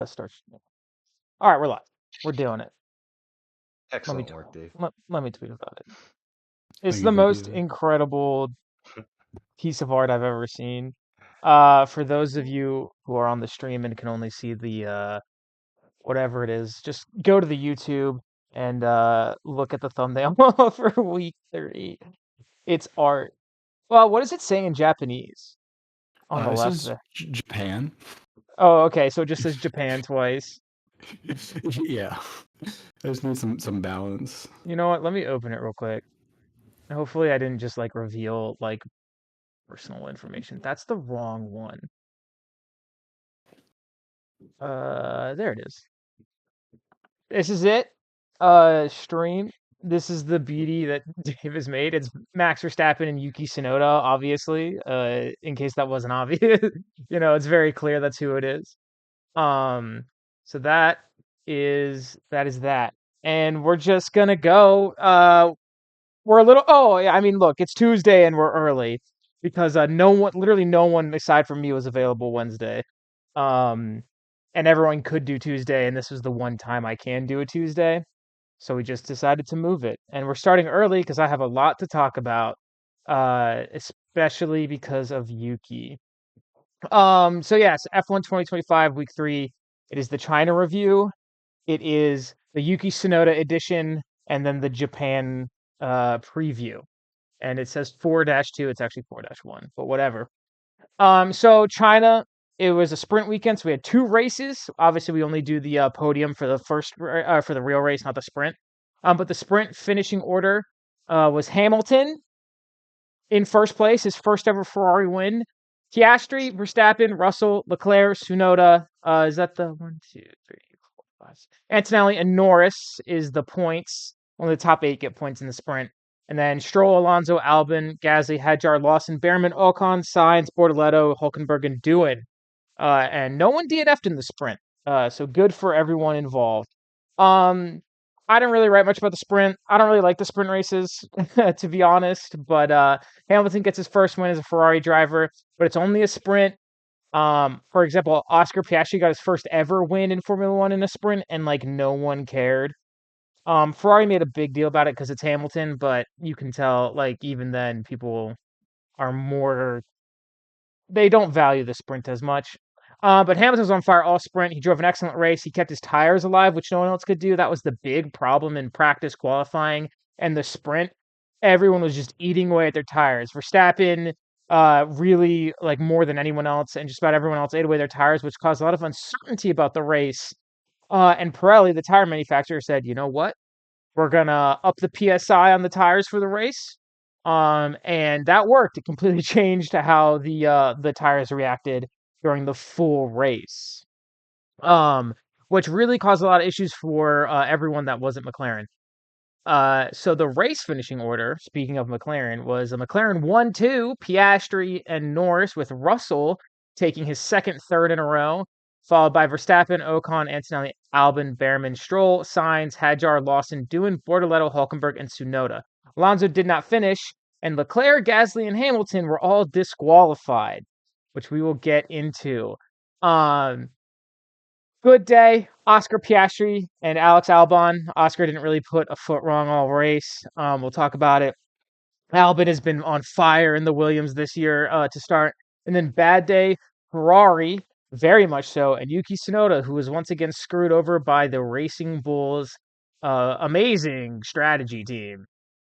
Let's start. All right, we're live. We're doing it. Let me Excellent t- work, Dave. let me tweet about it. It's Thank you, the thank most you. incredible piece of art I've ever seen. For those of you who are on the stream and can only see the whatever it is, just go to the YouTube and look at the thumbnail for week 3. It's art. Well, what does it say in Japanese on the It left says there? Japan. Oh, okay. So it just says Japan twice. Yeah, I just need some balance. You know what? Let me open it real quick. Hopefully, I didn't just like reveal like personal information. That's the wrong one. There it is. This is it. Stream. This is the beauty that Dave has made. It's Max Verstappen and Yuki Tsunoda, obviously. In case that wasn't obvious, it's very clear that's who it is. Um, so that is that, and we're just gonna go. We're a little. Oh, yeah. I mean, look, it's Tuesday and we're early because literally no one aside from me was available Wednesday. Um, and everyone could do Tuesday, and this was the one time I can do a Tuesday. So we just decided to move it. And we're starting early because I have a lot to talk about, especially because of Yuki. So yes, F1 2025 week 3. It is the China review. It is the Yuki Tsunoda edition, and then the Japan preview. And it says 4-2. It's actually 4-1, but whatever. So China, it was a sprint weekend, so we had 2 races. Obviously, we only do the podium for the for the real race, not the sprint. But the sprint finishing order was Hamilton in first place, his first ever Ferrari win. Piastri, Verstappen, Russell, Leclerc, Tsunoda. Is that the 1, 2, 3, 4, 5? Antonelli and Norris is the points. Only the top 8 get points in the sprint. And then Stroll, Alonso, Albon, Gasly, Hadjar, Lawson, Behrman, Ocon, Sainz, Bortoleto, Hulkenberg, and Doohan. And no one DNF'd in the sprint. So good for everyone involved. Um, I didn't really write much about the sprint. I don't really like the sprint races, to be honest. But Hamilton gets his first win as a Ferrari driver, but it's only a sprint. For example, Oscar Piastri got his first ever win in Formula One in a sprint, and like no one cared. Ferrari made a big deal about it because it's Hamilton, but you can tell, like even then, people are more they don't value the sprint as much. But Hamilton was on fire all sprint. He drove an excellent race. He kept his tires alive, which no one else could do. That was the big problem in practice qualifying and the sprint. Everyone was just eating away at their tires. Verstappen, really like more than anyone else, and just about everyone else ate away their tires, which caused a lot of uncertainty about the race. And Pirelli, the tire manufacturer, said, "You know what? We're gonna up the PSI on the tires for the race." And that worked. It completely changed how the tires reacted during the full race. Um, which really caused a lot of issues for everyone that wasn't McLaren. So the race finishing order, speaking of McLaren, was a McLaren 1-2, Piastri and Norris, with Russell taking his second third in a row, followed by Verstappen, Ocon, Antonelli, Albon, Behrman, Stroll, Sainz, Hadjar, Lawson, Doohan, Bortoleto, Hulkenberg, and Tsunoda. Alonso did not finish, and Leclerc, Gasly, and Hamilton were all disqualified, which we will get into. Um, Good day, Oscar Piastri and Alex Albon. Oscar didn't really put a foot wrong all race. We'll talk about it. Albon has been on fire in the Williams this year to start. And then bad day, Ferrari, very much so, and Yuki Tsunoda, who was once again screwed over by the Racing Bulls' amazing strategy team.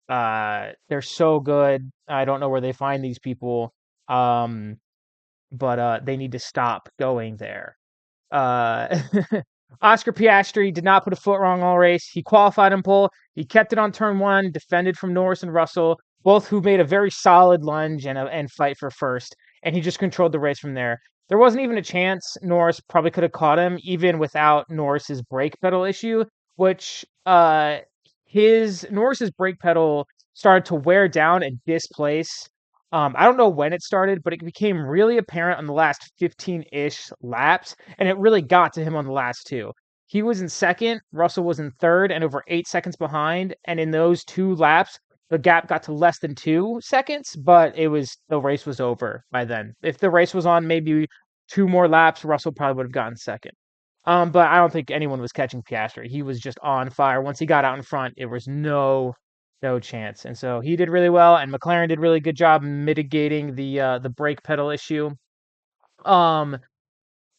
They're so good. I don't know where they find these people, but they need to stop going there. Uh, Oscar Piastri did not put a foot wrong all race. He qualified in pole. He kept it on turn 1, defended from Norris and Russell, both who made a very solid lunge and fight for first. And he just controlled the race from there. There wasn't even a chance Norris probably could have caught him, even without Norris's brake pedal issue, which Norris's brake pedal started to wear down and displace. I don't know when it started, but it became really apparent on the last 15-ish laps, and it really got to him on the last 2. He was in second, Russell was in third, and over 8 seconds behind. And in those 2 laps, the gap got to less than 2 seconds, but the race was over by then. If the race was on maybe 2 more laps, Russell probably would have gotten second. But I don't think anyone was catching Piastri. He was just on fire. Once he got out in front, it was no chance. And so he did really well, and McLaren did really good job mitigating the brake pedal issue. Um,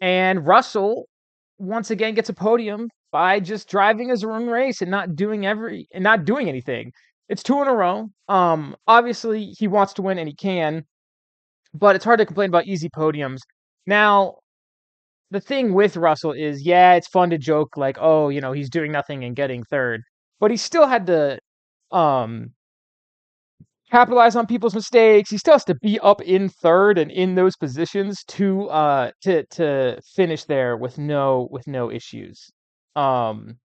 and Russell once again gets a podium by just driving his own race and not doing anything. It's 2 in a row. Obviously he wants to win and he can, but it's hard to complain about easy podiums. Now, the thing with Russell is, yeah, it's fun to joke like, oh, he's doing nothing and getting third, but he still had to um capitalize on people's mistakes. He still has to be up in third and in those positions to finish there with no issues. Um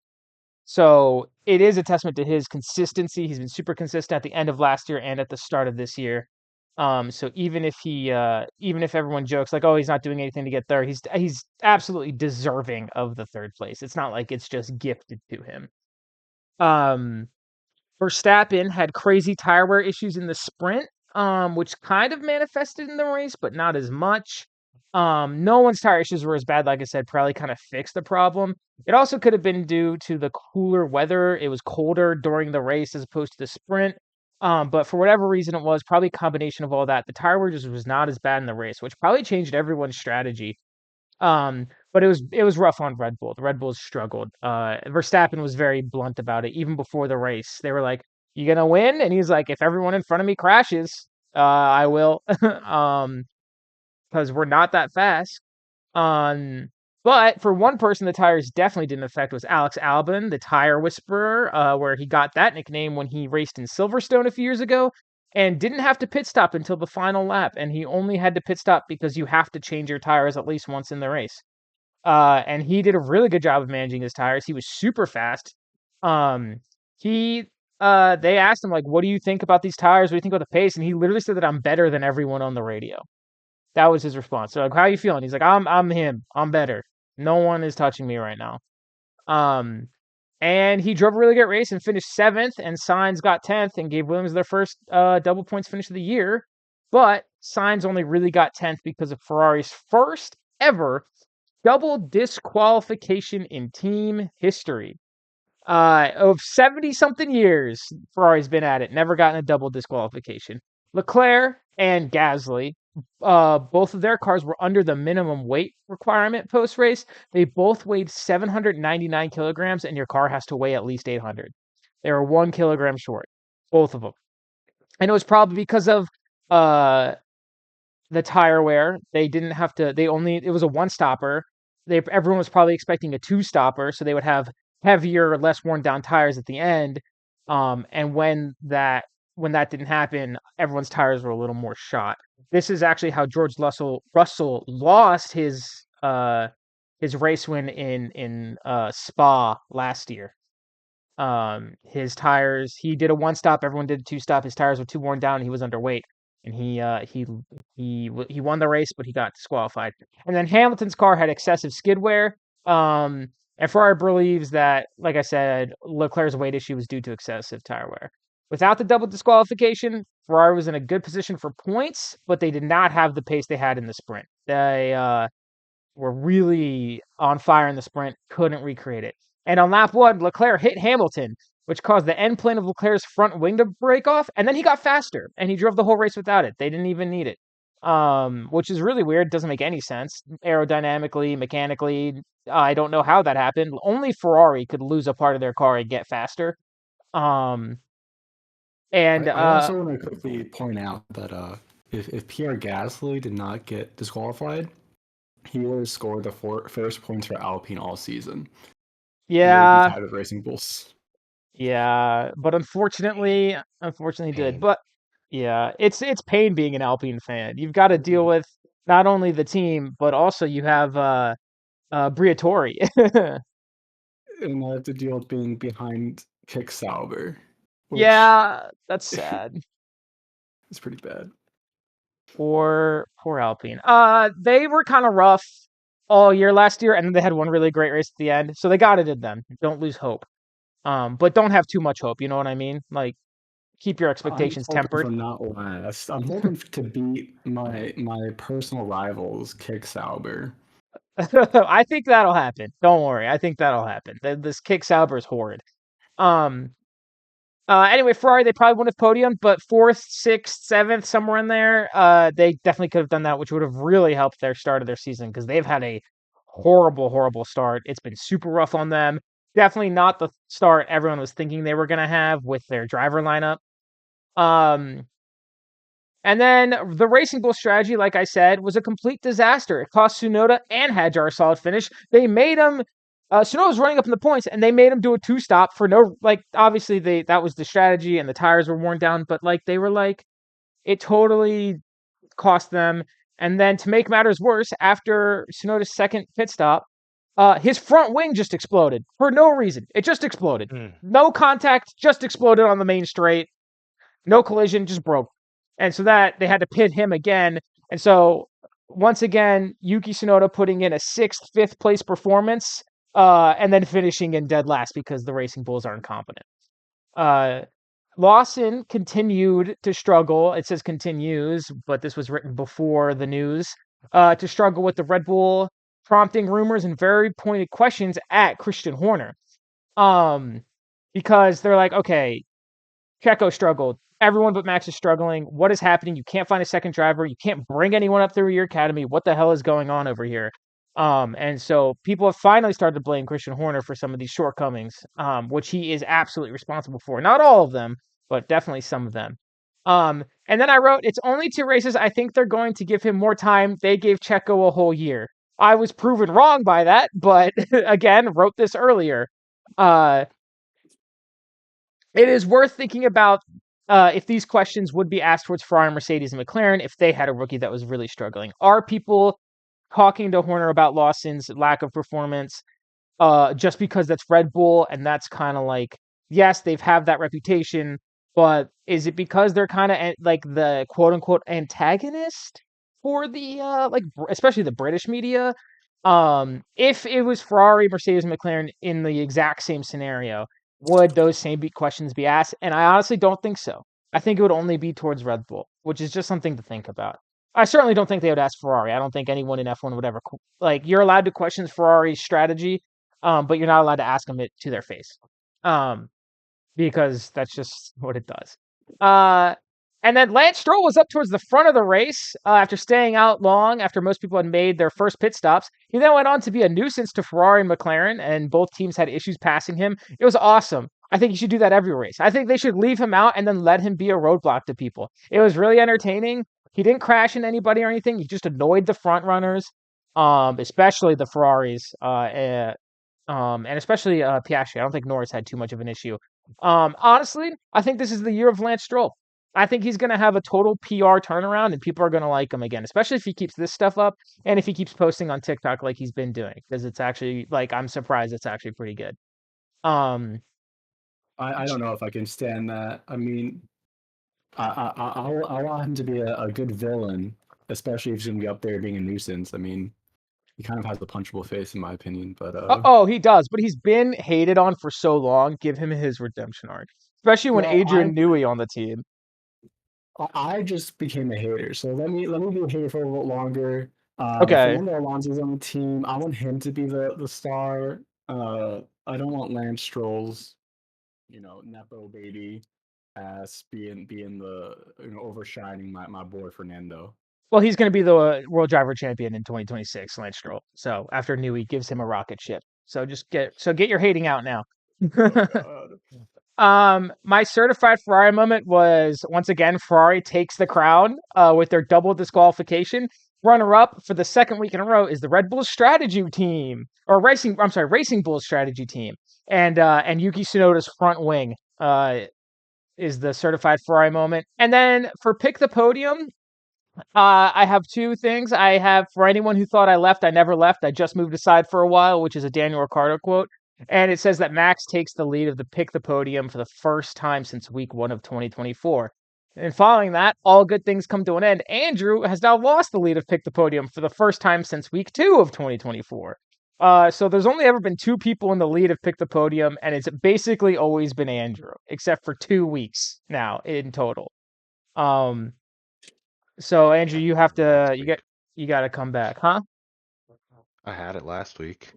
so it is a testament to his consistency. He's been super consistent at the end of last year and at the start of this year. So even if everyone jokes like, oh, he's not doing anything to get third, he's absolutely deserving of the third place. It's not like it's just gifted to him. Um Verstappen had crazy tire wear issues in the sprint, which kind of manifested in the race, but not as much. No one's tire issues were as bad. Like I said, probably kind of fixed the problem. It also could have been due to the cooler weather. It was colder during the race as opposed to the sprint. But for whatever reason it was, probably a combination of all that. The tire wear just was not as bad in the race, which probably changed everyone's strategy. But it was rough on Red Bull. The Red Bulls struggled. Verstappen was very blunt about it, even before the race. They were like, "You gonna win?" And he's like, "If everyone in front of me crashes, I will." Because we're not that fast. Um, but for one person, the tires definitely didn't affect was Alex Albon, the tire whisperer, where he got that nickname when he raced in Silverstone a few years ago and didn't have to pit stop until the final lap. And he only had to pit stop because you have to change your tires at least once in the race. And he did a really good job of managing his tires. He was super fast. Um, he they asked him like, "What do you think about these tires? What do you think about the pace?" And he literally said that I'm better than everyone on the radio. That was his response. So like, how are you feeling? He's like, I'm him. I'm better. No one is touching me right now. Um, and he drove a really good race and finished seventh, and Sainz got 10th and gave Williams their first double points finish of the year. But Sainz only really got 10th because of Ferrari's first ever double disqualification in team history. Of 70 something years, Ferrari's been at it, never gotten a double disqualification. Leclerc and Gasly, both of their cars were under the minimum weight requirement post race. They both weighed 799 kilograms, and your car has to weigh at least 800. They were 1 kilogram short, both of them. And it was probably because of uh the tire wear. They didn't have to. It was a one stopper. Everyone was probably expecting a two stopper, so they would have heavier, less worn down tires at the end. And when that didn't happen, everyone's tires were a little more shot. This is actually how George Russell lost his race win in Spa last year. His tires, he did a one stop, everyone did a two stop. His tires were too worn down, and he was underweight, and he won the race, but he got disqualified. And then Hamilton's car had excessive skid wear. And Ferrari believes that, like I said, Leclerc's weight issue was due to excessive tire wear. Without the double disqualification, Ferrari was in a good position for points, but they did not have the pace they had in the sprint. They were really on fire in the sprint, couldn't recreate it. And on lap one, Leclerc hit Hamilton, which caused the end plane of Leclerc's front wing to break off, and then he got faster, and he drove the whole race without it. They didn't even need it, which is really weird. Doesn't make any sense. Aerodynamically, mechanically, I don't know how that happened. Only Ferrari could lose a part of their car and get faster. Um, and I also want to quickly point out that if Pierre Gasly did not get disqualified, he would have scored the first points for Alpine all season. Yeah, They would be tied with Racing Bulls. yeah, but unfortunately did. Pain. But yeah, it's pain being an Alpine fan. You've got to deal with not only the team, but also you have Briatore. And I have to deal with being behind Kick Sauber, which Yeah, that's sad. is pretty bad. Poor Alpine. They were kind of rough all year last year, and then they had one really great race at the end, so they got it in them. Don't lose hope. But don't have too much hope. You know what I mean? Like, keep your I'm expectations hoping tempered. for not last. I'm hoping to beat my personal rivals, Kick Sauber. I think that'll happen. Don't worry. I think that'll happen. This kick Sauber is horrid. Um, anyway, Ferrari, they probably wouldn't have podiumed, but fourth, sixth, seventh, somewhere in there, they definitely could have done that, which would have really helped their start of their season because they've had a horrible, horrible start. It's been super rough on them. Definitely not the start everyone was thinking they were going to have with their driver lineup. Um, and then the Racing Bull strategy, like I said, was a complete disaster. It cost Tsunoda and Hadjar a solid finish. They made him. Tsunoda was running up in the points, and they made him do a two-stop for no. Like, obviously, that was the strategy, and the tires were worn down. But like, they were like, it totally cost them. And then to make matters worse, after Tsunoda's second pit stop, his front wing just exploded for no reason. It just exploded. Mm. No contact, just exploded on the main straight. No collision, just broke. And so that they had to pit him again. And so once again, Yuki Tsunoda putting in a sixth, fifth place performance, and then finishing in dead last because the Racing Bulls are incompetent. Lawson continued to struggle. It says continues, but this was written before the news. To struggle with the Red Bull, prompting rumors and very pointed questions at Christian Horner. Because they're like, okay, Checo struggled. Everyone but Max is struggling. What is happening? You can't find a second driver. You can't bring anyone up through your academy. What the hell is going on over here? And so people have finally started to blame Christian Horner for some of these shortcomings, which he is absolutely responsible for. Not all of them, but definitely some of them. And then I wrote, it's only 2 races. I think they're going to give him more time. They gave Checo a whole year. I was proven wrong by that, but again, wrote this earlier. It is worth thinking about if these questions would be asked towards Ferrari, Mercedes, and McLaren if they had a rookie that was really struggling. Are people talking to Horner about Lawson's lack of performance just because that's Red Bull and that's kind of like, yes, they've had that reputation, but is it because they're kind of like the quote unquote antagonist for the especially the British media? If it was Ferrari, Mercedes, and McLaren in the exact same scenario, would those same questions be asked? And I honestly don't think so. I think it would only be towards Red Bull, which is just something to think about. I certainly don't think they would ask Ferrari. I don't think anyone in F1 would ever like. You're allowed to question Ferrari's strategy, but you're not allowed to ask them it to their face, because that's just what it does. And then Lance Stroll was up towards the front of the race after staying out long after most people had made their first pit stops. He then went on to be a nuisance to Ferrari and McLaren, and both teams had issues passing him. It was awesome. I think you should do that every race. I think they should leave him out and then let him be a roadblock to people. It was really entertaining. He didn't crash into anybody or anything. He just annoyed the front runners, especially the Ferraris, and especially Piastri. I don't think Norris had too much of an issue. Honestly, I think this is the year of Lance Stroll. I think he's going to have a total PR turnaround and people are going to like him again, especially if he keeps this stuff up and if he keeps posting on TikTok like he's been doing, because it's actually like, I'm surprised it's actually pretty good. I don't know if I can stand that. I mean, I want him to be a good villain, especially if he's going to be up there being a nuisance. I mean, he kind of has a punchable face, in my opinion. But Oh, he does, but he's been hated on for so long. Give him his redemption arc, especially when well, Adrian Newey on the team. I just became a hater, so let me be a hater for a little longer. Okay. Fernando Alonso's on the team. I want him to be the star. I don't want Lance Stroll's, nepo baby ass being the overshining my boy Fernando. Well, he's going to be the world driver champion in 2026, Lance Stroll. So after Newey gives him a rocket ship. So get your hating out now. Oh, My certified Ferrari moment was once again Ferrari takes the crown with their double disqualification. Runner up for the second week in a row is the Red Bull strategy team, or Racing Bull strategy team, and Yuki Tsunoda's front wing is the certified Ferrari moment. And then for pick the podium, I have 2 things. I have, for anyone who thought I left, I never left. I just moved aside for a while, which is a Daniel Ricciardo quote. And it says that Max takes the lead of the pick the podium for the first time since week 1 of 2024. And following that, all good things come to an end. Andrew has now lost the lead of pick the podium for the first time since week 2 of 2024. So there's only ever been 2 people in the lead of pick the podium, and it's basically always been Andrew, except for 2 weeks now in total. So Andrew, you got to come back, huh? I had it last week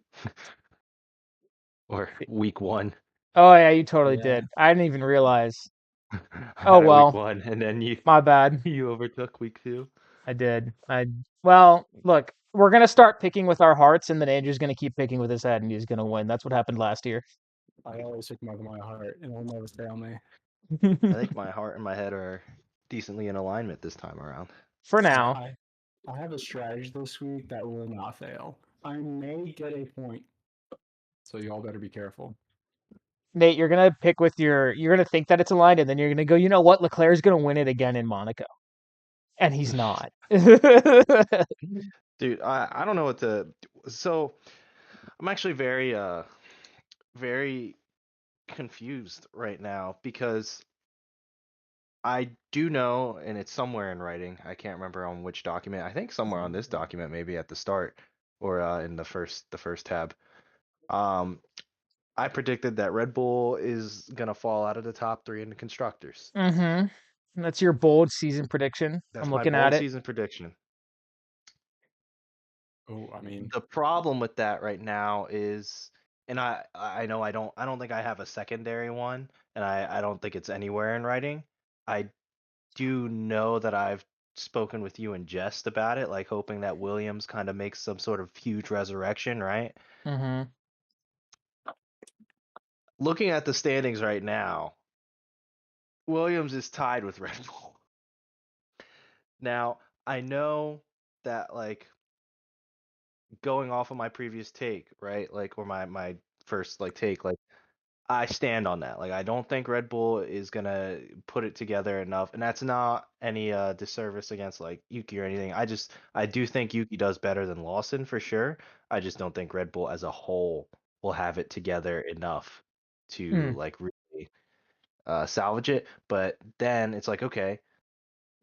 or week one. Oh yeah, you totally Yeah, did. I didn't even realize. I Oh had it week well, one, and then you my bad. you overtook week two. I did. Well, look, we're gonna start picking with our hearts, and then Andrew's gonna keep picking with his head, and he's gonna win. That's what happened last year. I always took my heart, and it'll never fail me. I think my heart and my head are decently in alignment this time around. For I, now, I I have a strategy this week that will not fail. I may get a point, so you all better be careful. Nate, you're gonna pick with your. You're gonna think that it's aligned, and then you're gonna go. You know what? Leclerc's gonna win it again in Monaco, and he's not. Dude, I don't know what to. So I'm actually very confused right now because I do know, and it's somewhere in writing. I can't remember on which document. I think somewhere on this document, maybe at the start or in the first tab. Um, I predicted that Red Bull is gonna fall out of the top three in the constructors. Mm-hmm. That's your bold season prediction. I'm That's my looking at bold it. season prediction. Oh, I mean, The problem with that right now is, and I know I don't think I have a secondary one, and I don't think it's anywhere in writing. I do know that I've spoken with you in jest about it, like hoping that Williams kind of makes some sort of huge resurrection, right? Mm-hmm. Looking at the standings right now, Williams is tied with Red Bull. Now, I know that like going off of my previous take, right? Like or my first like take, like I stand on that. Like I don't think Red Bull is gonna put it together enough, and that's not any disservice against like Yuki or anything. I do think Yuki does better than Lawson for sure. I just don't think Red Bull as a whole will have it together enough to Mm. like really salvage it. But then it's like okay,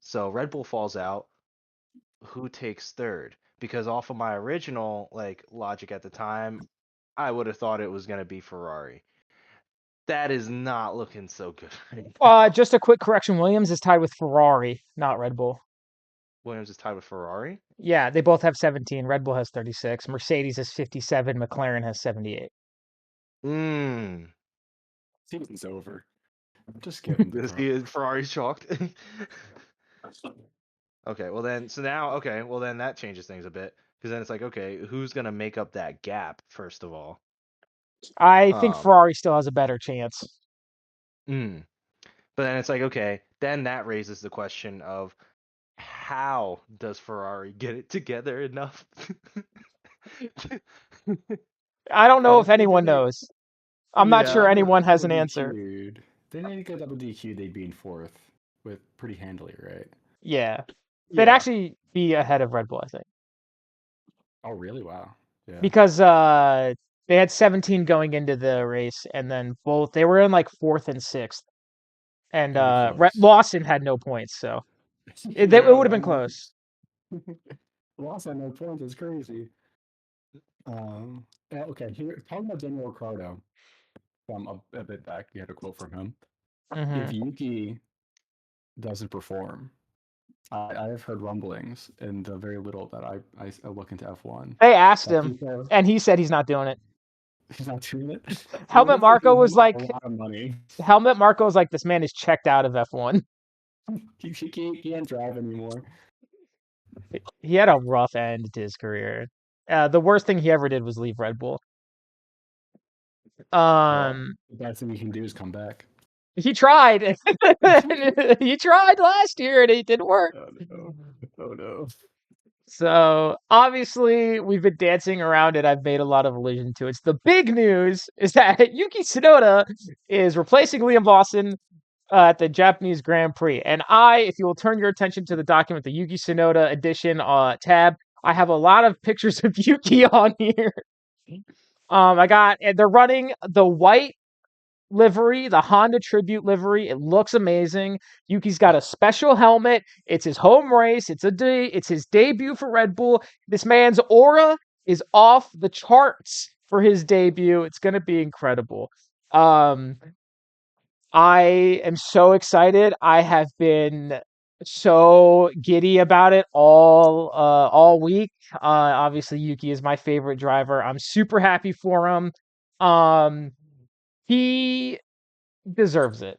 so Red Bull falls out. Who takes third? Because off of my original like logic at the time, I would have thought it was gonna be Ferrari. That is not looking so good right now. Just a quick correction. Williams is tied with Ferrari, not Red Bull. Williams is tied with Ferrari. Yeah, they both have 17. Red Bull has 36. Mercedes has 57. McLaren has 78. Mm. season's over. Just give him the crown. Ferrari's chalked. Okay, well then, so now, okay, well then that changes things a bit because then it's like, okay, who's gonna make up that gap first of all? I think Um, Ferrari still has a better chance. mm. But then it's like, okay, then that raises the question of how does Ferrari get it together enough? I don't know if If they anyone get knows. I'm not sure Yeah. anyone has double an answer. DQ'd, they need to get double DQ'd, they'd be in fourth with pretty handily, right? Yeah. They'd Yeah. actually be ahead of Red Bull, I think. Oh, really? Wow. Yeah. Because they had 17 going into the race, and then both they were in like fourth and sixth. And It'll be close. Lawson had no points, so it Yeah, would have been I mean, close. lost at no point is crazy. Okay, here, talking about Daniel Ricciardo from a bit back, you had a quote from him. If Hmm. Yuki doesn't perform, I have heard rumblings in the very little that I look into F1 They asked that him, people and he said he's not doing it. he's not doing it. Well, Helmet this would Marco give was him a like, lot of money. Helmet Marco was like, this man is checked out of F1. He can't drive anymore. He had a rough end to his career. The worst thing he ever did was leave Red Bull. Well, Um, the best thing he can do is come back. he tried. He tried last year, and it didn't work. Oh no! Oh no! So obviously, we've been dancing around it. I've made a lot of allusion to it. The big news is that Yuki Tsunoda is replacing Liam Lawson at the Japanese Grand Prix. And if you will turn your attention to the document, the Yuki Tsunoda edition tab, I have a lot of pictures of Yuki on here. And they're running the white livery, the Honda Tribute livery. It looks amazing. Yuki's got a special helmet. It's his home race. It's his debut for Red Bull. This man's aura is off the charts for his debut. It's going to be incredible. I am so excited. I have been so giddy about it all week. Obviously Yuki is my favorite driver. I'm super happy for him. Um, he deserves it.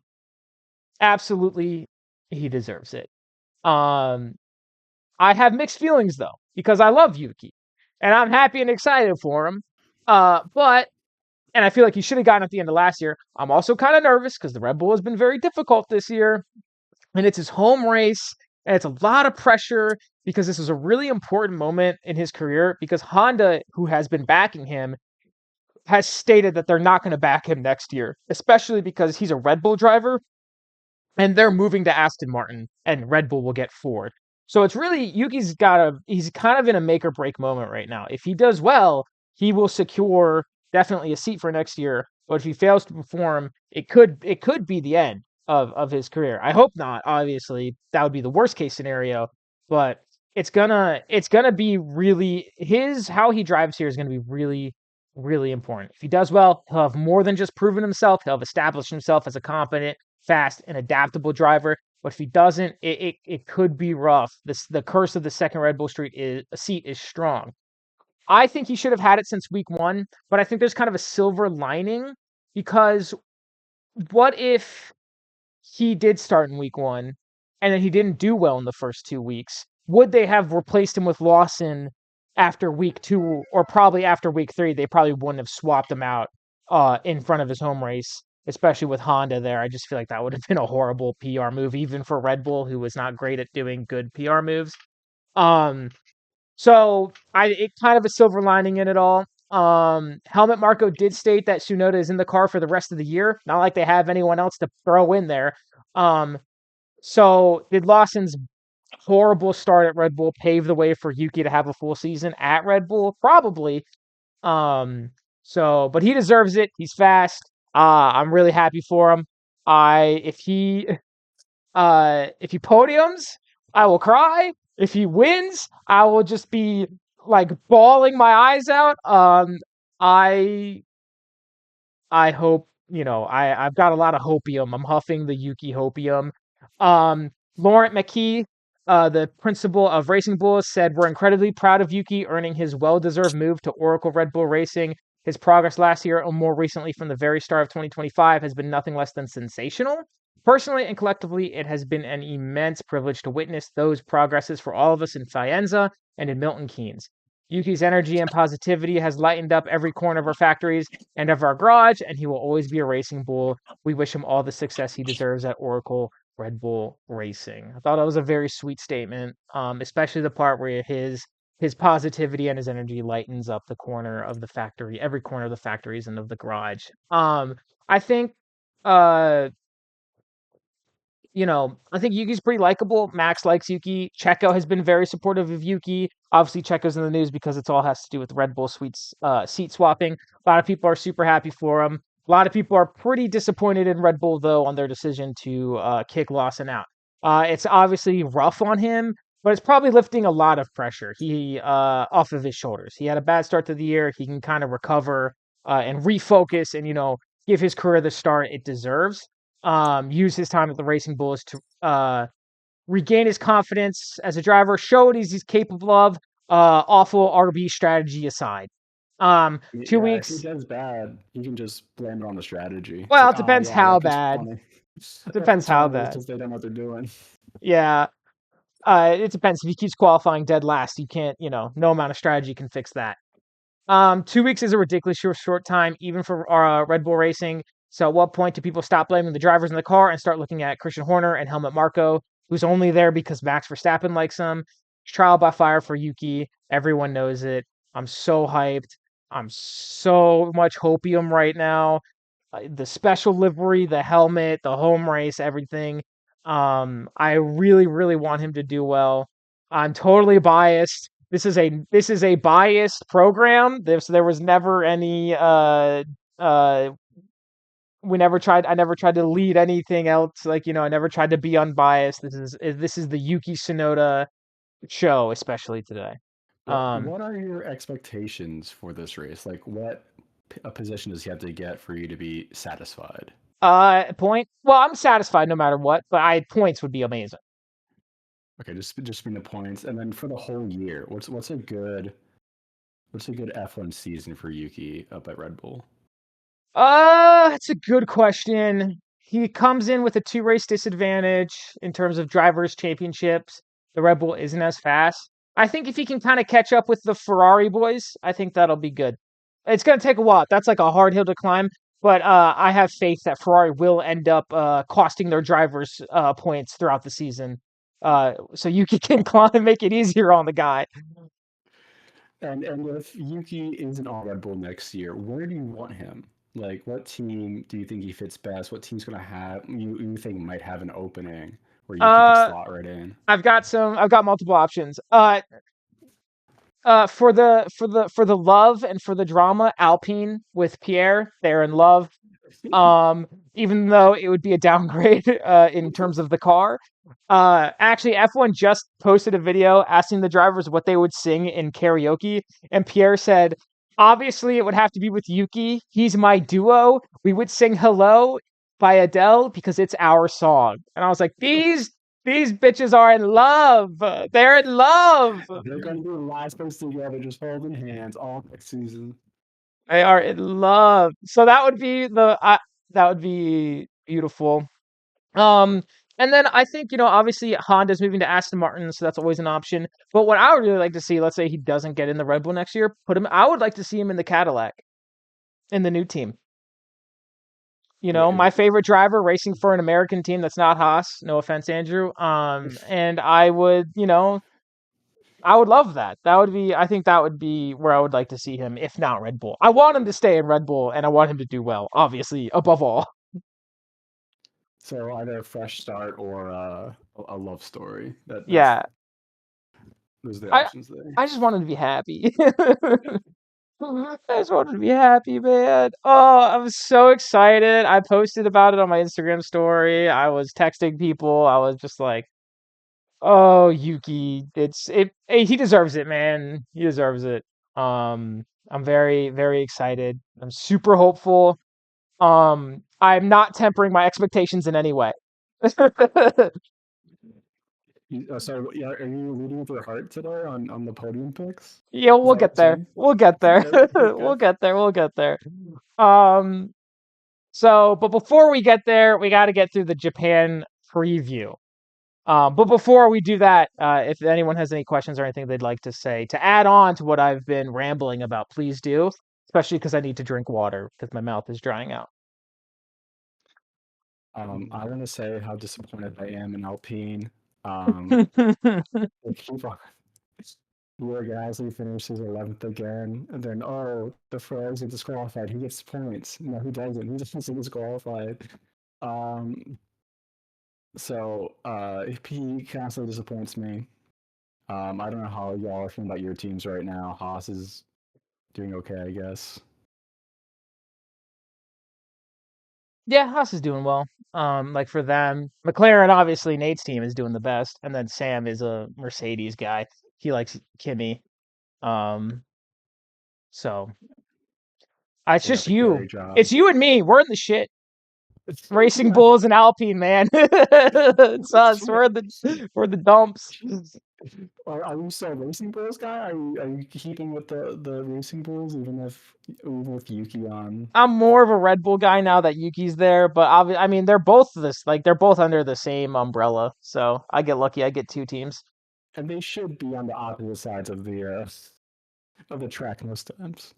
Absolutely, he deserves it. Um, I have mixed feelings though because I love Yuki, and I'm happy and excited for him. But and I feel like he should have gotten at the end of last year. I'm also kind of nervous because the Red Bull has been very difficult this year, and it's his home race, and it's a lot of pressure because this is a really important moment in his career. Because Honda, who has been backing him, has stated that they're not going to back him next year, especially because he's a Red Bull driver and they're moving to Aston Martin, and Red Bull will get Ford. So it's really he's kind of in a make or break moment right now. If he does well, he will secure definitely a seat for next year. But if he fails to perform, it could be the end of his career. I hope not. Obviously, that would be the worst case scenario. But it's gonna be really his how he drives here is gonna be really really important. If he does well, he'll have more than just proven himself. He'll have established himself as a competent, fast, and adaptable driver. But if he doesn't, it could be rough. The curse of the second Red Bull seat is strong. I think he should have had it since week one, but I think there's kind of a silver lining because what if he did start in week one and then he didn't do well in the first 2 weeks? Would they have replaced him with Lawson after week two or probably after week three? They probably wouldn't have swapped him out in front of his home race, especially with Honda there. I just feel like that would have been a horrible PR move, even for Red Bull, who was not great at doing good PR moves. Um, so it kind of a silver lining in it all. Helmet Marco did state that Tsunoda is in the car for the rest of the year. Not like they have anyone else to throw in there. Um, so did Lawson's horrible start at Red Bull pave the way for Yuki to have a full season at Red Bull? Probably. Um, but he deserves it. He's fast. I'm really happy for him. I if he podiums, I will cry. If he wins, I will just be like bawling my eyes out. I I hope, I've got a lot of hopium. I'm huffing the Yuki hopium. Laurent McKee, the principal of Racing Bulls, said, "We're incredibly proud of Yuki earning his well-deserved move to Oracle Red Bull Racing. His progress last year, or more recently from the very start of 2025, has been nothing less than sensational. Personally and collectively, it has been an immense privilege to witness those progresses for all of us in Faenza and in Milton Keynes. Yuki's energy and positivity has lightened up every corner of our factories and of our garage, and he will always be a racing bull. We wish him all the success he deserves at Oracle Red Bull Racing." I thought that was a very sweet statement, especially the part where his positivity and his energy lightens up the corner of the factory, every corner of the factories and of the garage. I think uh I think Yuki's pretty likable. Max likes Yuki. Checo has been very supportive of Yuki. Obviously, Checo's in the news because it's all has to do with Red Bull seat swapping. A lot of people are super happy for him. A lot of people are pretty disappointed in Red Bull, though, on their decision to kick Lawson out. It's obviously rough on him, but it's probably lifting a lot of pressure off of his shoulders. He had a bad start to the year. He can kind of recover and refocus and, give his career the start it deserves. Use his time at the Racing Bulls to regain his confidence as a driver, show what he's capable of, awful RB strategy aside. 2 Yeah, if he weeks. does bad, he can just blame it on the strategy. It's Well, like, it oh depends yeah, how bad. It depends how F101 is bad. just they don't know what they're doing. Yeah. It depends. If he keeps qualifying dead last, you can't, no amount of strategy can fix that. 2 weeks is a ridiculously short time, even for Red Bull Racing. So, at what point do people stop blaming the drivers in the car and start looking at Christian Horner and Helmut Marko, who's only there because Max Verstappen likes him? Trial by fire for Yuki. Everyone knows it. I'm so hyped. I'm so much hopium right now. The special livery, the helmet, the home race, everything. I really, really want him to do well. I'm totally biased. This is a biased program. There was never any uh I never tried to lead anything else. Like, I never tried to be unbiased. This is the Yuki Tsunoda show, especially today. What are your expectations for this race? Like, what a position does he have to get for you to be satisfied? Point. Well, I'm satisfied no matter what, but points would be amazing. Okay, just bring the points, and then for the whole year, what's a good F1 season for Yuki up at Red Bull? That's a good question. He comes in with a two race disadvantage in terms of drivers' championships. The Red Bull isn't as fast. I think if he can kind of catch up with the Ferrari boys, I think that'll be good. It's going to take a while. That's like a hard hill to climb, but I have faith that Ferrari will end up costing their drivers points throughout the season. So Yuki can climb and make it easier on the guy. And if Yuki isn't on Red Bull next year, where do you want him? Like, what team do you think he fits best? What team's gonna have you think might have an opening where Yuki could Uh, slot right in? I've got multiple options. For the love and for the drama, Alpine with Pierre, they're in love. Even though it would be a downgrade in terms of the car. Actually, F1 just posted a video asking the drivers what they would sing in karaoke, and Pierre said, "Obviously, it would have to be with Yuki. He's my duo. We would sing 'Hello' by Adele because it's our song." And I was like, "These bitches are in love. They're in love. They're gonna be the last person together, just holding hands all next season. They are in love." So that would be beautiful. Um, and then I think, obviously Honda's moving to Aston Martin, so that's always an option. But what I would really like to see, let's say he doesn't get in the Red Bull next year, I would like to see him in the Cadillac, in the new team. My favorite driver racing for an American team that's not Haas. No offense, Andrew. And I would love that. I think that would be where I would like to see him, if not Red Bull. I want him to stay in Red Bull, and I want him to do well, obviously, above all. So either a fresh start or a love story. Yeah, Those are the I options there. I just want him to be happy. I just wanted to be happy, man. Oh, I'm so excited. I posted about it on my Instagram story. I was texting people. I was just like, "Oh, Yuki, hey, he deserves it, man. He deserves it." I'm very, very excited. I'm super hopeful. I'm not tempering my expectations in any way. So, yeah, are you leading with your heart today on the podium picks? Yeah, Is we'll that what get you're there. saying? We'll get there. Okay, okay, We'll good. get there. We'll get there. Um, but before we get there, we got to get through the Japan preview. But before we do that, if anyone has any questions or anything they'd like to say to add on to what I've been rambling about, please do. Especially because I need to drink water because my mouth is drying out. I want to say how disappointed I am in Alpine. They keep on. Poor Gasly finishes 11th again, and then the Ferraris are disqualified. He gets points. No, he doesn't. He just gets disqualified. Um, he constantly disappoints me. I don't know how y'all are feeling about your teams right now. Haas is doing okay, I guess. Yeah, Haas is doing well. Like for them, McLaren, obviously Nate's team is doing the best, and then Sam is a Mercedes guy. He likes Kimmy. Um, so it's Yeah, just you. scary job. It's you and me. We're in the shit. Racing Bulls and Alpine, man. It's us. We're the dumps. Are you still a Racing Bulls guy? Are you keeping with the Racing Bulls even with Yuki on? I'm more of a Red Bull guy now that Yuki's there, but I mean they're both under the same umbrella. So I get lucky. I get two teams. And they should be on the opposite sides of the track most times.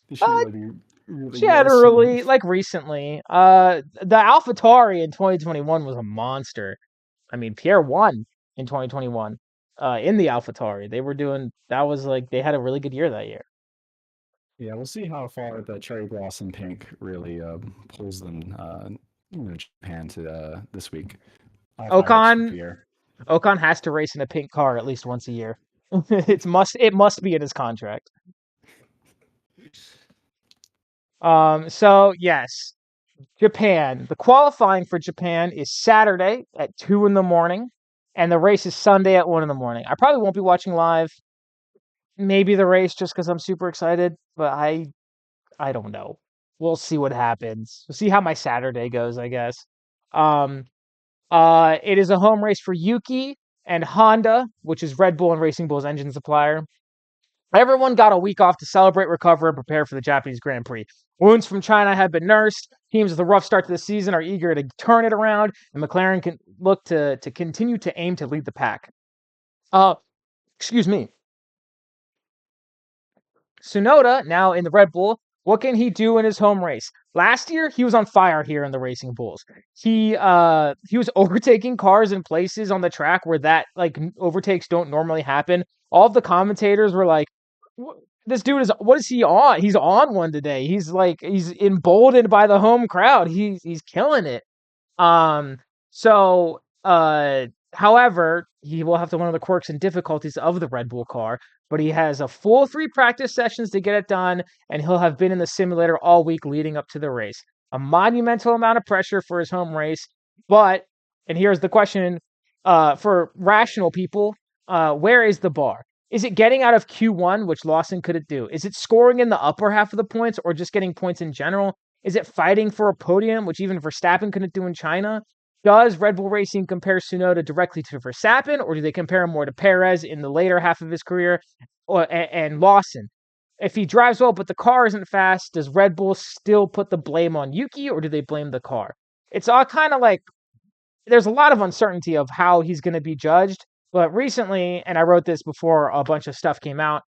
They should Uh, really be really close. Generally, like recently, the AlphaTauri in 2021 was a monster. I mean, Pierre won in 2021, in the AlphaTauri. They had a really good year that year. Yeah, we'll see how far the cherry blossom pink really pulls them Japan to this week. I have high hopes for Ocon Pierre. Ocon has to race in a pink car at least once a year. It must be in his contract. So yes, Japan. The qualifying for Japan is Saturday at 2 in the morning, and the race is Sunday at 1 in the morning. I probably won't be watching live. Maybe the race just because I'm super excited, but I don't know. We'll see what happens. We'll see how my Saturday goes, I guess. Um, it is a home race for Yuki. and Honda, which is Red Bull and Racing Bull's engine supplier. Everyone got a week off to celebrate, recover, and prepare for the Japanese Grand Prix. Wounds from China have been nursed. Teams with a rough start to the season are eager to turn it around, and McLaren can look to continue to aim to lead the pack. Excuse me. Tsunoda, now in the Red Bull, what can he do in his home race? Last year, he was on fire here in the Racing Bulls. He was overtaking cars in places on the track where that like overtakes don't normally happen. All of the commentators were like, "This dude is what is he on? He's on one today. He's emboldened by the home crowd. He's killing it." Um, so, however, he will have to learn the quirks and difficulties of the Red Bull car, but he has a full 3 practice sessions to get it done, and he'll have been in the simulator all week leading up to the race. A monumental amount of pressure for his home race, but, and here's the question, for rational people, where is the bar? Is it getting out of Q1, which Lawson couldn't do? Is it scoring in the upper half of the points, or just getting points in general? Is it fighting for a podium, which even Verstappen couldn't do in China? Does Red Bull Racing compare Tsunoda directly to Verstappen, or do they compare him more to Perez in the later half of his career, and Lawson? If he drives well, but the car isn't fast, does Red Bull still put the blame on Yuki, or do they blame the car? It's all kind of like, there's a lot of uncertainty of how he's going to be judged. But recently, and I wrote this before a bunch of stuff came out,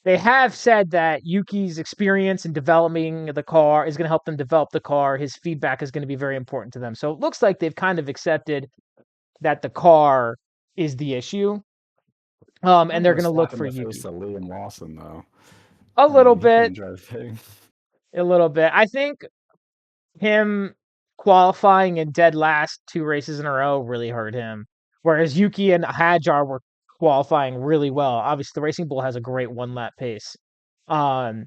they have said that Yuki's experience in developing the car is going to help them develop the car. His feedback is going to be very important to them. So it looks like they've kind of accepted that the car is the issue. And they're going to look for Yuki. Face of Liam Lawson, though. A little bit. A little bit. I think him qualifying in dead last 2 races in a row really hurt him. Whereas Yuki and Hadjar were qualifying really well. Obviously, the Racing Bull has a great 1-lap pace. On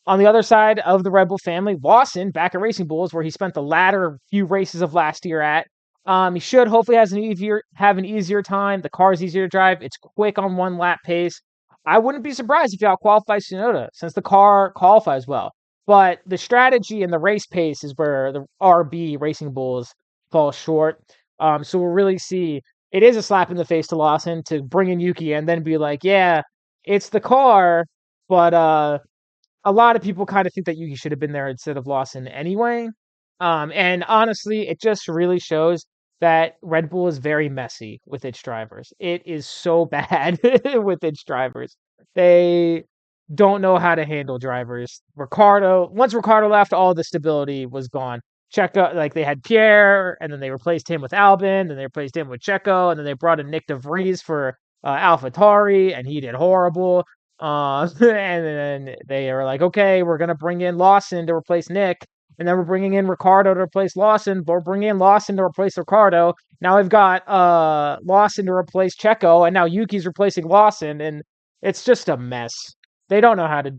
the other side of the Red Bull family, Lawson, back at Racing Bulls, where he spent the latter few races of last year at. He should hopefully have an easier time. The car is easier to drive. It's quick on 1-lap pace. I wouldn't be surprised if he outqualifies Tsunoda, since the car qualifies well. But the strategy and the race pace is where the RB Racing Bulls fall short. So we'll really see. It is a slap in the face to Lawson to bring in Yuki and then be like, yeah, it's the car, but a lot of people kind of think that Yuki should have been there instead of Lawson anyway. And honestly, it just really shows that Red Bull is very messy with its drivers. It is so bad with its drivers. They don't know how to handle drivers. Once Ricardo left, all the stability was gone. Checo, like they had Pierre, and then they replaced him with Albon, then they replaced him with Checo, and then they brought in Nick de Vries for AlphaTauri, and he did horrible. And then they were like, okay, we're gonna bring in Lawson to replace Nick, and then we're bringing in Ricardo to replace Lawson. But we're bringing in Lawson to replace Ricardo. Now we've got Lawson to replace Checo, and now Yuki's replacing Lawson, and it's just a mess. They don't know how to.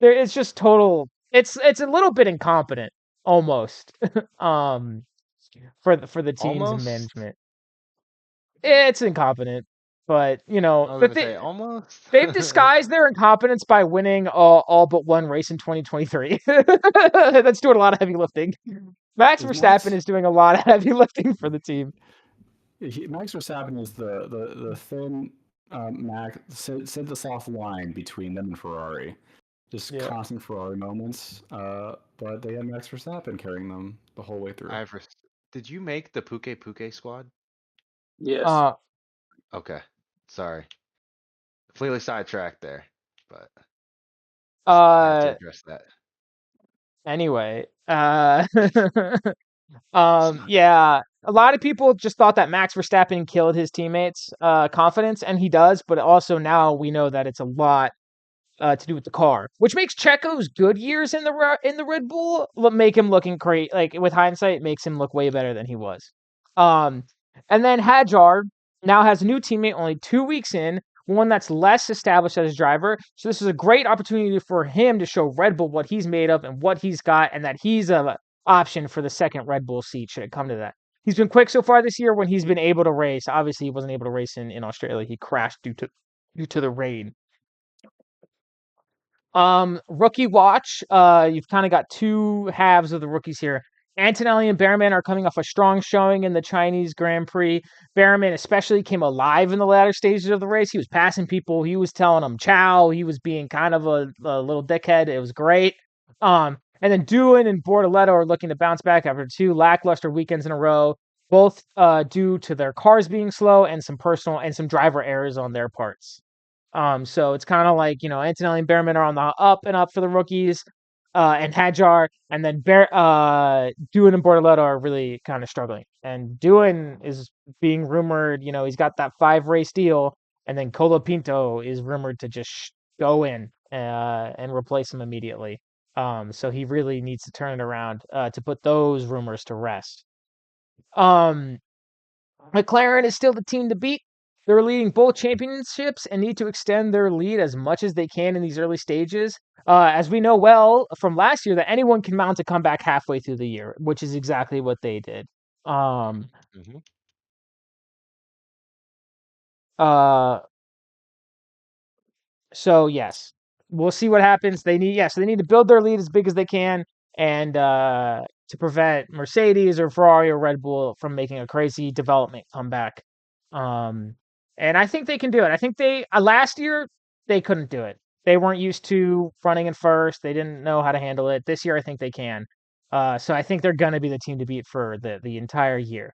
It's just total. It's a little bit incompetent. Almost, for the teams and management, it's incompetent. But almost. They've disguised their incompetence by winning all but one race in 2023. That's doing a lot of heavy lifting. Max Verstappen is doing a lot of heavy lifting for the team. Max Verstappen is the thin sit the soft line between them and Ferrari. Just constant Ferrari moments, but they had Max Verstappen carrying them the whole way through. Did you make the Puke squad? Yes. Okay. Sorry. Completely sidetracked there, but I have to address that. Anyway, yeah, a lot of people just thought that Max Verstappen killed his teammates' confidence, and he does, but also now we know that it's a lot to do with the car, which makes Checo's good years in the Red Bull make him looking great. Like with hindsight, it makes him look way better than he was. And then Hadjar now has a new teammate only 2 weeks in, one that's less established as a driver. So this is a great opportunity for him to show Red Bull what he's made of and what he's got, and that he's an option for the second Red Bull seat should it come to that. He's been quick so far this year when he's been able to race. Obviously, he wasn't able to race in Australia. He crashed due to the rain. Rookie watch. You've kind of got 2 halves of the rookies here. Antonelli and Behrman are coming off a strong showing in the Chinese Grand Prix. Behrman especially came alive in the latter stages of the race. He was passing people. He was telling them ciao. He was being kind of a little dickhead. It was great. And then Doohan and Bortoletto are looking to bounce back after 2 lackluster weekends in a row, both due to their cars being slow and some personal and some driver errors on their parts. So it's kind of like, Antonelli and Behrman are on the up and up for the rookies, and Hadjar, and then Doohan and Bortoletto are really kind of struggling. And Doohan is being rumored, he's got that 5-race deal, and then Colapinto is rumored to just go in and replace him immediately. So he really needs to turn it around to put those rumors to rest. McLaren is still the team to beat. They're leading both championships and need to extend their lead as much as they can in these early stages. As we know well from last year, that anyone can mount a comeback halfway through the year, which is exactly what they did. Mhm. So yes, we'll see what happens. They need to build their lead as big as they can, and to prevent Mercedes or Ferrari or Red Bull from making a crazy development comeback. And I think they can do it. I think they last year they couldn't do it. They weren't used to running in first. They didn't know how to handle it. This year I think they can. So I think they're gonna be the team to beat for the entire year.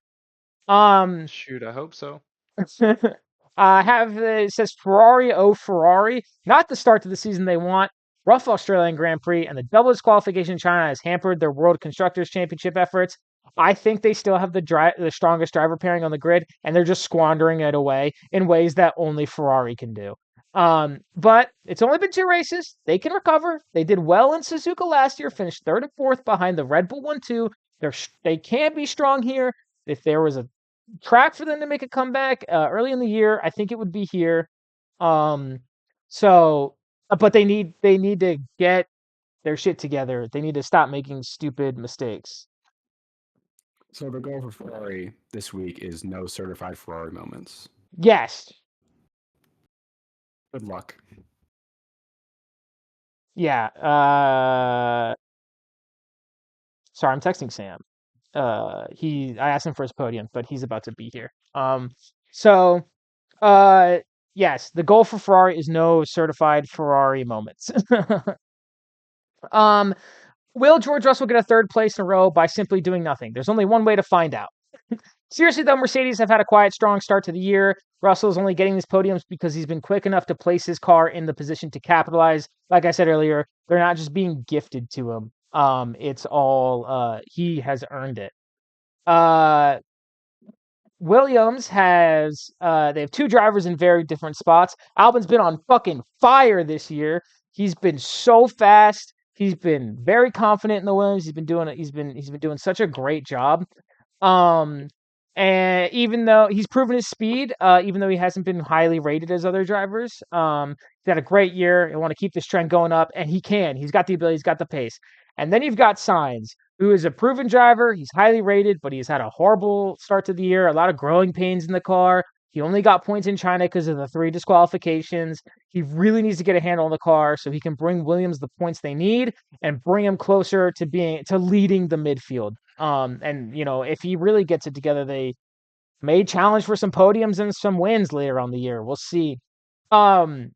Shoot, I hope so. It says Ferrari, oh Ferrari, not the start to the season they want. Rough Australian Grand Prix and the double disqualification in China has hampered their World Constructors Championship efforts. I think they still have the strongest driver pairing on the grid, and they're just squandering it away in ways that only Ferrari can do. But it's only been 2 races. They can recover. They did well in Suzuka last year, finished 3rd and 4th behind the Red Bull 1-2. They can be strong here. If there was a track for them to make a comeback early in the year, I think it would be here. So, but they need to get their shit together. They need to stop making stupid mistakes. So the goal for Ferrari this week is no certified Ferrari moments. Yes. Good luck. Yeah. Sorry, I'm texting Sam. I asked him for his podium, but he's about to be here. So yes, the goal for Ferrari is no certified Ferrari moments. Will George Russell get a 3rd place in a row by simply doing nothing? There's only one way to find out. Seriously, though, Mercedes have had a quiet, strong start to the year. Russell's only getting these podiums because he's been quick enough to place his car in the position to capitalize. Like I said earlier, they're not just being gifted to him. It's all he has earned it. Williams has they have 2 drivers in very different spots. Albon's been on fucking fire this year. He's been so fast. He's been very confident in the Williams. He's been doing such a great job. And even though he's proven his speed, even though he hasn't been highly rated as other drivers, he's had a great year. I want to keep this trend going up, and he can. He's got the ability. He's got the pace. And then you've got Sainz, who is a proven driver. He's highly rated, but he's had a horrible start to the year. A lot of growing pains in the car. He only got points in China because of the 3 disqualifications. He really needs to get a handle on the car so he can bring Williams the points they need and bring him closer to leading the midfield. And if he really gets it together, they may challenge for some podiums and some wins later on the year. We'll see. In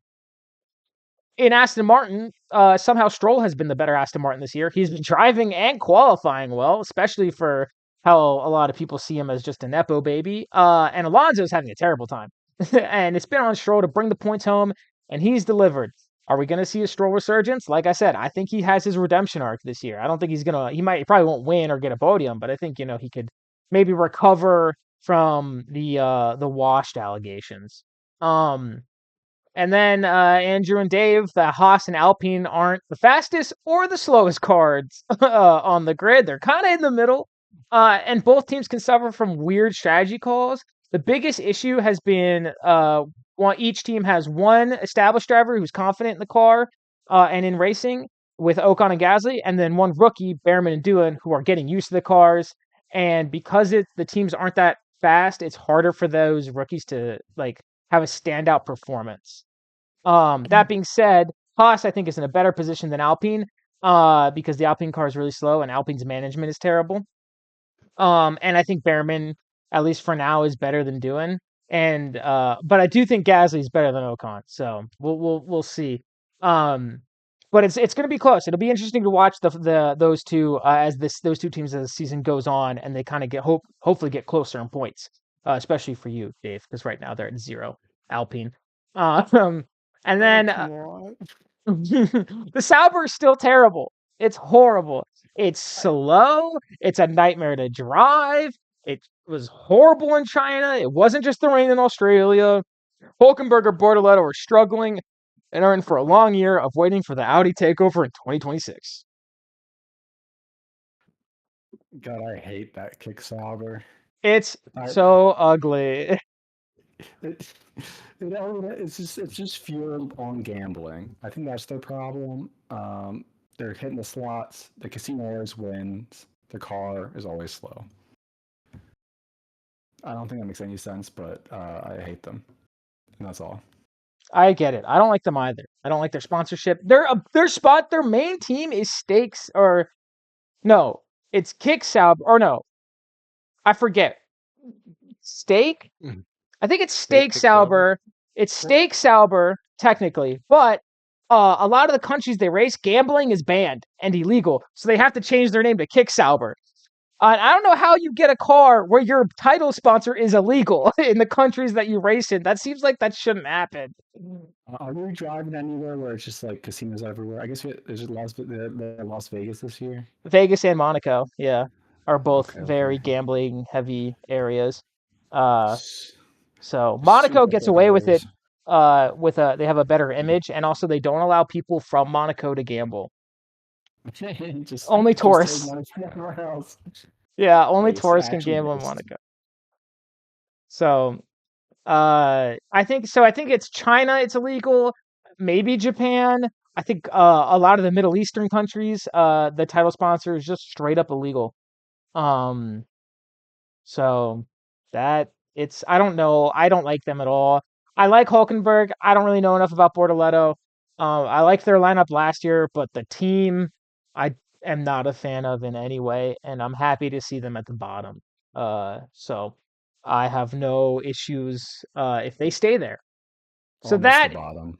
Aston Martin, somehow Stroll has been the better Aston Martin this year. He's been driving and qualifying well, especially for how a lot of people see him as just a Nepo baby. And Alonso's having a terrible time. And it's been on Stroll to bring the points home, and he's delivered. Are we going to see a Stroll resurgence? Like I said, I think he has his redemption arc this year. I don't think he probably won't win or get a podium, but I think, he could maybe recover from the washed allegations. And then Andrew and Dave, the Haas and Alpine aren't the fastest or the slowest cards on the grid. They're kind of in the middle. And both teams can suffer from weird strategy calls. The biggest issue has been each team has one established driver who's confident in the car and in racing with Ocon and Gasly, and then one rookie, Behrman and Doohan, who are getting used to the cars. And because the teams aren't that fast, it's harder for those rookies to have a standout performance. That being said, Haas I think is in a better position than Alpine because the Alpine car is really slow and Alpine's management is terrible. And I think Behrman, at least for now, is better than Doohan. And but I do think Gasly's better than Ocon. So we'll see. Um, but it's going to be close. It'll be interesting to watch those two as those two teams as the season goes on, and they kind of hopefully get closer in points, especially for you, Dave, because right now they're at 0 Alpine. And then Come on. the Sauber is still terrible. It's horrible. It's slow. It's a nightmare to drive. It was horrible in China. It wasn't just the rain in Australia. Hulkenberg or Bortoletto are struggling and are in for a long year of waiting for the Audi takeover in 2026. God, I hate that kick Sauber. It's I- so ugly. It's just fueled on gambling. I think that's their problem. They're hitting the slots. The casino always wins. The car is always slow. I don't think that makes any sense, but I hate them, and that's all. I get it. I don't like them either. I don't like their sponsorship. Their main team is Stakes or no, it's Kick Sauber or no, I forget. Stake? Mhm. I think it's Stake Stake Sauber? Sauber. It's Stake Sauber technically, but a lot of the countries they race, gambling is banned and illegal, so they have to change their name to Kick Sauber. I don't know how you get a car where your title sponsor is illegal in the countries that you race in. That seems like that shouldn't happen. Are we driving anywhere where it's just like casinos everywhere? I guess there's Las Vegas this year. Vegas and Monaco, yeah, are both Okay. very gambling heavy areas. Uh, S- so Monaco super gets quick away with it. hours. They have a better image, and also they don't allow people from Monaco to gamble. just Only take tourists. money from everywhere else. Yeah, only Based, tourists can actually gamble in based. Monaco. So, I think so. I think it's China. It's illegal. Maybe Japan. I think a lot of the Middle Eastern countries, the title sponsor is just straight up illegal. Um, so I don't know. I don't like them at all. I like Hulkenberg. I don't really know enough about Bortoletto. I liked their lineup last year, but the team I am not a fan of in any way, and I'm happy to see them at the bottom. So I have no issues if they stay there. So Almost the that bottom.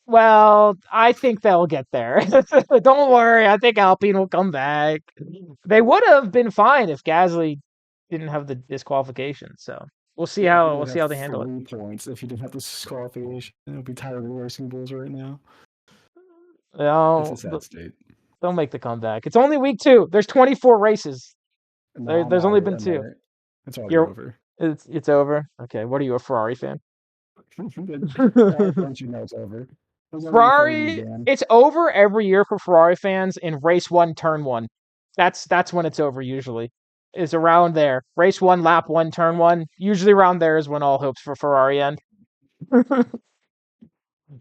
well, I think they'll get there. Don't worry. I think Alpine will come back. They would have been fine if Gasly didn't have the disqualification. So we'll see If you how didn't have they handle it. 3 points, if you didn't have the disqualification, it would be tired of racing bulls right now. It's No, a sad state. they'll make the comeback. It's only week 2. There's 24 races. There's only been 2. It's already You're over. it's over. Okay, what are you, a Ferrari fan? Don't you know it's over? It was over before we Ferrari, began. it's over every year for Ferrari fans in race 1, turn 1. That's when it's over usually. Is around there. Race 1, lap 1, turn 1. Usually around there is when all hopes for Ferrari end.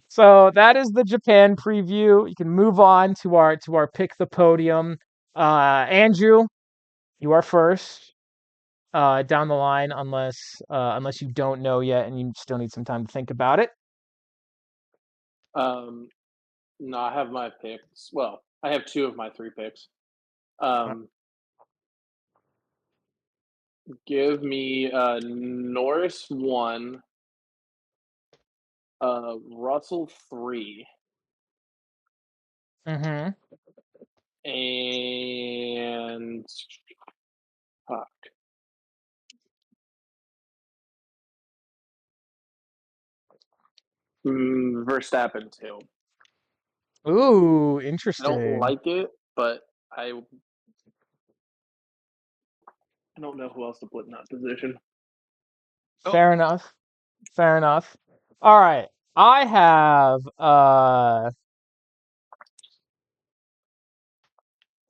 So that is the Japan preview. You can move on to our pick the podium. Andrew, you are first. Down the line, unless you don't know yet and you still need some time to think about it. No, I have my picks. Well, I have 2 of my 3 picks. Give me Norris 1, Russell 3, Mm-hmm. and fuck. Verstappen 2. Ooh, I interesting. don't like it, but I don't know who else to put in that position. Fair enough. Fair enough. All right. I have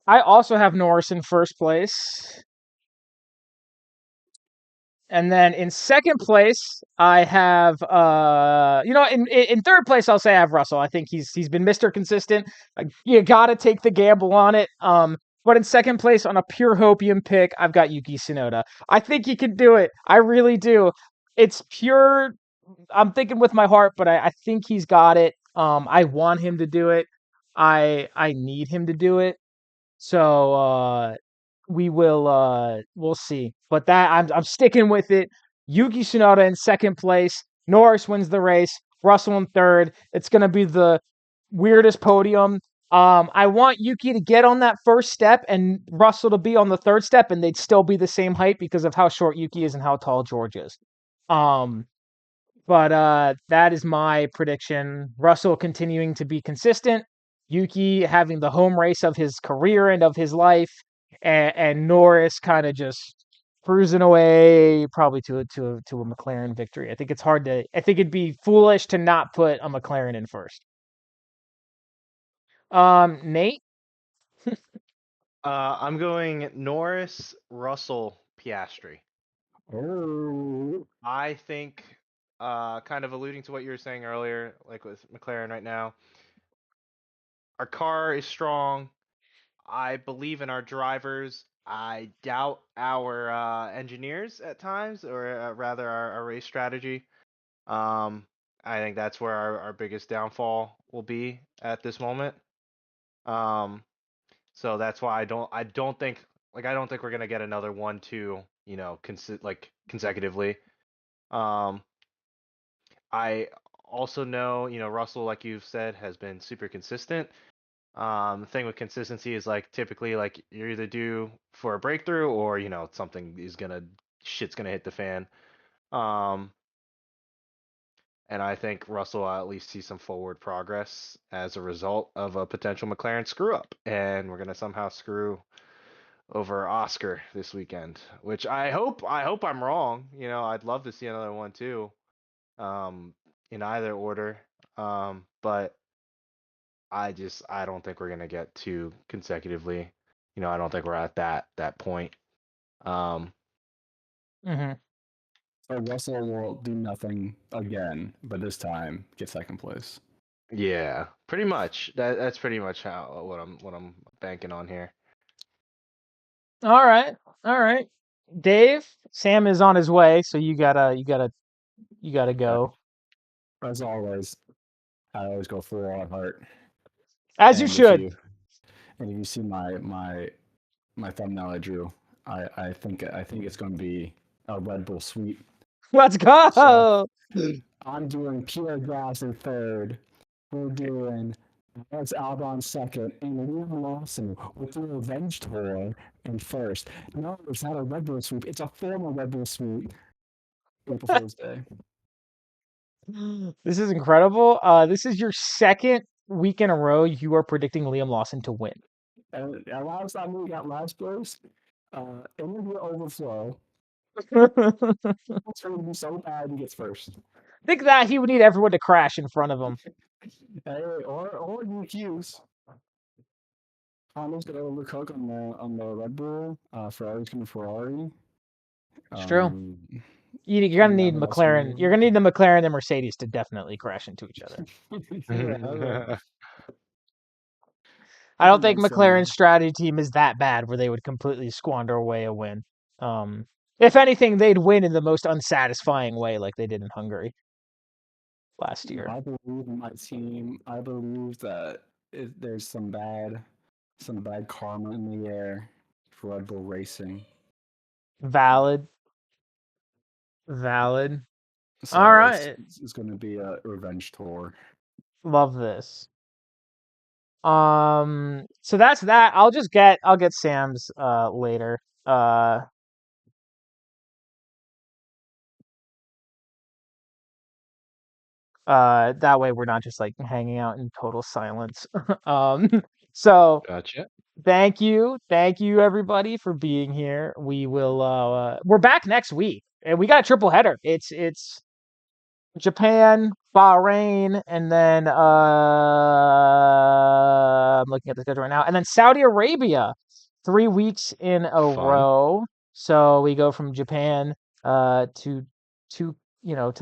I also have Norris in first place. And then in second place, I have in third place I'll say I have Russell. I think he's been Mr. Consistent. You gotta take the gamble on it. But in second place on a pure hopium pick, I've got Yuki Tsunoda. I think he can do it. I really do. It's pure. I'm thinking with my heart, but I think he's got it. I want him to do it. I need him to do it. So we'll see. But that I'm sticking with it. Yuki Tsunoda in second place. Norris wins the race. Russell in third. It's gonna be the weirdest podium. I want Yuki to get on that first step and Russell to be on the third step, and they'd still be the same height because of how short Yuki is and how tall George is. But that is my prediction. Russell continuing to be consistent. Yuki having the home race of his career and of his life, and Norris kind of just cruising away, probably to a McLaren victory. I think it's hard to. I think it'd be foolish to not put a McLaren in first. Nate. I'm going Norris, Russell, Piastri. Oh, I think, kind of alluding to what you were saying earlier, like with McLaren right now, our car is strong. I believe in our drivers. I doubt our engineers at times, or rather our race strategy. I think that's where our biggest downfall will be at this moment. So that's why I don't think we're gonna get another 1-2, consecutively. Um, I also know, Russell, like you've said, has been super consistent. The thing with consistency is like typically like you're either due for a breakthrough or something shit's gonna hit the fan. Um, and I think Russell will at least see some forward progress as a result of a potential McLaren screw up, and we're gonna somehow screw over Oscar this weekend, which I hope I'm wrong. I'd love to see another one too, in either order. But I don't think we're gonna get two consecutively. I don't think we're at that point. Mm-hmm. so Russell will do nothing again, but this time get second place. Yeah, pretty much. That's pretty much what I'm banking on here. All right. Dave, Sam is on his way, so you gotta go. As always, I always go full on heart. As you And should. if you see my thumbnail I drew, I think it's going to be a Red Bull sweep. Let's go. So I'm doing Pierre Gasly third. We're doing Alex Albon second, and Liam Lawson with the Revenge Tour in first. No, it's not a Red Bull sweep. It's a formal Red Bull sweep. April Fool's Day. This is incredible. This is your second week in a row you are predicting Liam Lawson to win. And last time we got last place, interview overflow. It's going to be so bad he gets first. Think that he would need everyone to crash in front of him. Hey, or UQs. Honda's going to overcook on the Red Bull. Ferrari's going to Ferrari. It's true. You're gonna yeah, need what else McLaren. we You're gonna need the McLaren and Mercedes to definitely crash into each other. Yeah, I don't think nice, McLaren's strategy team is that bad where they would completely squander away a win. If anything, they'd win in the most unsatisfying way, like they did in Hungary last year. I believe in my team. I believe that there's some bad karma in the air for Red Bull Racing. Valid. So All right. it's going to be a revenge tour. Love this. So that's that. I'll get Sam's later. That way we're not just like hanging out in total silence. So Gotcha. thank you everybody for being here. We're back next week, and we got a triple header. It's Japan, Bahrain, and then I'm looking at the schedule right now, and then Saudi Arabia, 3 weeks in a row. So we go from Japan to to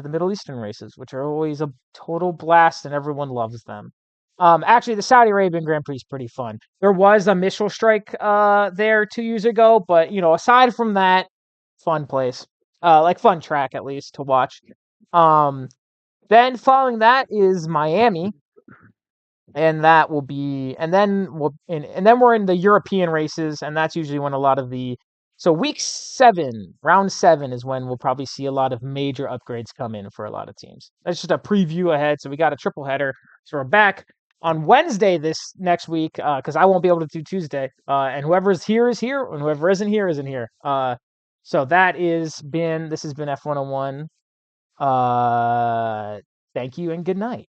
the Middle Eastern races, which are always a total blast, and everyone loves them. Actually, the Saudi Arabian Grand Prix is pretty fun. There was a missile strike there 2 years ago, but aside from that, fun place, like fun track at least to watch. Then following that is Miami, and that will be, and then and then we're in the European races, and that's usually when a lot of the, so week 7, round 7 is when we'll probably see a lot of major upgrades come in for a lot of teams. That's just a preview ahead. So we got a triple header. So we're back on Wednesday this next week, because I won't be able to do Tuesday. And whoever's here is here, and whoever isn't here isn't here. So this has been F101. Thank you and good night.